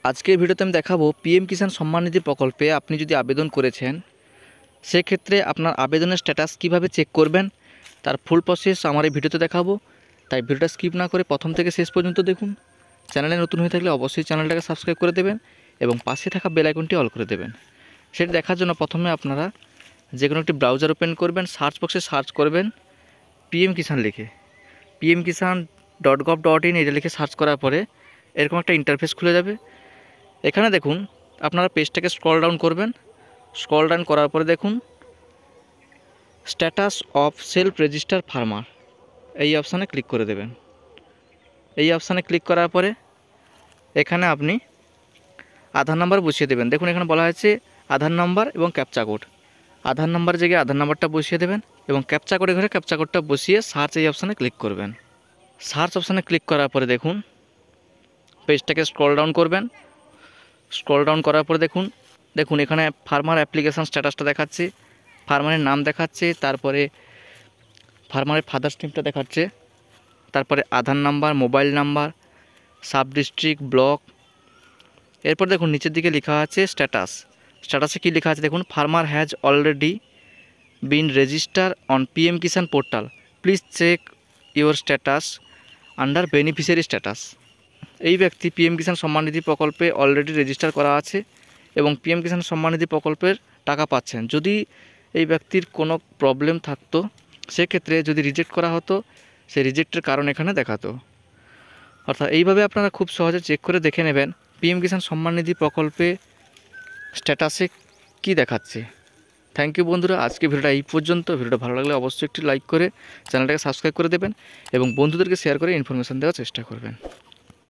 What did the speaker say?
আজকের ভিডিওতে আমি দেখাবো পিএম কিষাণ সম্মান নিধি প্রকল্পে আপনি যদি আবেদন করেছেন সেক্ষেত্রে আপনার আবেদনের স্ট্যাটাস কিভাবে চেক করবেন তার ফুল প্রসেস আমার এই ভিডিওতে দেখাবো। তাই ভিডিওটা স্কিপ না করে প্রথম থেকে শেষ পর্যন্ত দেখুন। চ্যানেলে নতুন হয়ে থাকলে অবশ্যই চ্যানেলটাকে সাবস্ক্রাইব করে দেবেন এবং পাশে থাকা বেল আইকনটি অল করে দেবেন। সেটা দেখার জন্য প্রথমে আপনারা যে কোনো একটি ব্রাউজার ওপেন করবেন, সার্চ বক্সে সার্চ করবেন পিএম কিষাণ লিখে, pmkisan.gov.in এটা লিখে সার্চ করার পরে এরকম একটা ইন্টারফেস খুলে যাবে। এখানে দেখুন আপনারা পেজটাকে স্ক্রল ডাউন করবেন। স্ক্রল ডাউন করার পরে দেখুন status of self register farmer এই অপশানে ক্লিক করে দেবেন। এই অপশানে ক্লিক করার পরে এখানে আপনি আধার নাম্বার বসিয়ে দেবেন। দেখুন এখানে বলা হয়েছে আধার নাম্বার এবং ক্যাপচা কোড। আধার নাম্বার জায়গায় আধার নাম্বারটা বসিয়ে দেবেন এবং ক্যাপচা কোডের ঘরে ক্যাপচা কোডটা বসিয়ে সার্চ এই অপশানে ক্লিক করবেন। সার্চ অপশানে ক্লিক করার পরে দেখুন পেজটাকে স্ক্রল ডাউন করবেন। স্ক্রল ডাউন করার পরে দেখুন এখানে ফার্মার অ্যাপ্লিকেশান স্ট্যাটাসটা দেখাচ্ছে, ফার্মারের নাম দেখাচ্ছে, তারপরে ফার্মারের ফাদার্স নেমটা দেখাচ্ছে, তারপরে Aadhaar number, mobile number, sub district, block. এরপর দেখুন নিচের দিকে লেখা আছে স্ট্যাটাস। স্ট্যাটাসে কী লেখা আছে দেখুন, farmer has already been register on PM Kisan portal, please check your status under beneficiary status. এই ব্যক্তি পিএম কিষাণ সম্মান নিধি প্রকল্পে অলরেডি রেজিস্টার করা আছে এবং পিএম কিষাণ সম্মান নিধি প্রকল্পের টাকা পাচ্ছেন। যদি এই ব্যক্তির কোনো প্রবলেম থাকতো সেক্ষেত্রে যদি রিজেক্ট করা হতো সেই রিজেক্টের কারণ এখানে দেখাতো। অর্থাৎ এইভাবে আপনারা খুব সহজে চেক করে দেখে নেবেন পিএম কিষাণ সম্মান নিধি প্রকল্পে স্ট্যাটাসে কী দেখাচ্ছে। থ্যাংক ইউ বন্ধুরা, আজকে ভিডিওটা এই পর্যন্ত। ভিডিওটা ভালো লাগলে অবশ্যই একটি লাইক করে চ্যানেলটাকে সাবস্ক্রাইব করে দেবেন এবং বন্ধুদেরকে শেয়ার করে ইনফরমেশান দেওয়ার চেষ্টা করবেন।